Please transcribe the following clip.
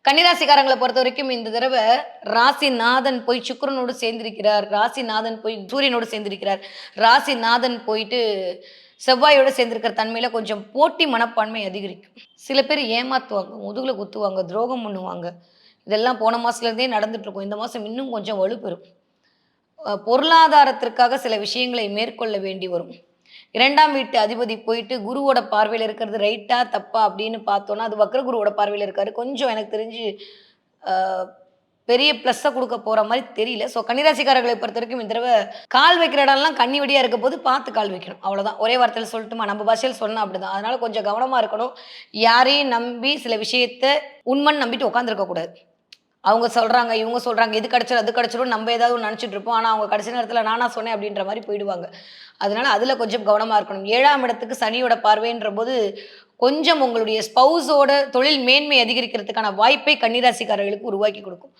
கன்னிராசிக்காரங்கள பொறுத்தவரைக்கும் இந்த தடவ ராசிநாதன் போய் சுக்கிரனோடு சேர்ந்திருக்கிறார். ராசிநாதன் போய் சூரியனோடு சேர்ந்திருக்கிறார். ராசிநாதன் போயிட்டு செவ்வாயோட சேர்ந்திருக்கிற தன்மையில கொஞ்சம் போட்டி மனப்பான்மை அதிகரிக்கும். சில பேர் ஏமாத்துவாங்க, முதுகுல குத்துவாங்க, துரோகம் பண்ணுவாங்க. இதெல்லாம் போன மாசத்துலேருந்தே நடந்துட்டு இருக்கும். இந்த மாசம் இன்னும் கொஞ்சம் வலுப்பெறும். பொருளாதாரத்திற்காக சில விஷயங்களை மேற்கொள்ள வேண்டி வரும். 2ஆம் வீட்டு அதிபதி போயிட்டு குருவோட பார்வையில இருக்கிறது ரைட்டா? தப்பா? அப்படின்னு பார்த்தோம்னா, அது வக்ர குருவோட பார்வையில இருக்காரு. கொஞ்சம் எனக்கு தெரிஞ்சு அ பெரிய ப்ளஸ்ஸ குடுக்க போற மாரி தெரியல. ஸோ கன்னிராசிக்காரர்களை பொறுத்தவரைக்கும் இந்த தடவ கால் வைக்கிற இடம்லாம் கண்ணி வெடியா இருக்கப்போது பார்த்து கால் வைக்கணும். அவ்வளோதான். ஒரே வார்த்தையில சொல்லட்டுமா? நம்ம பாஷையில சொன்னா அப்படிதான். அதனால கொஞ்சம் கவனமா இருக்கணும். யாரையும் நம்பி சில விஷயத்த உண்மைன்னு நம்பிட்டு உட்கார்ந்திருக்க கூடாது. அவங்க சொல்றாங்க, இவங்க சொல்றாங்க, இது கிடைச்சிரும், அது கிடைச்சிரும் நம்ம ஏதாவது ஒண்ணு நெனச்சுட்டு இருப்போம். ஆனா, அவங்க கடைசி நேரத்தில நானா சொன்னேன் அப்படின்ற மாரி போயிடுவாங்க. அதனால அதில கொஞ்சம் கவனமா இருக்கணும். 7ஆம் இடத்துக்கு சனியோட பார்வைன்றபோது, கொஞ்சம் உங்களுடைய ஸ்பவுஸோட தொழில் மேன்மை அதிகரிக்கிறதுக்கான வாய்ப்பை கன்னிராசிக்காரர்களுக்கு உருவாக்கி குடுக்கும்.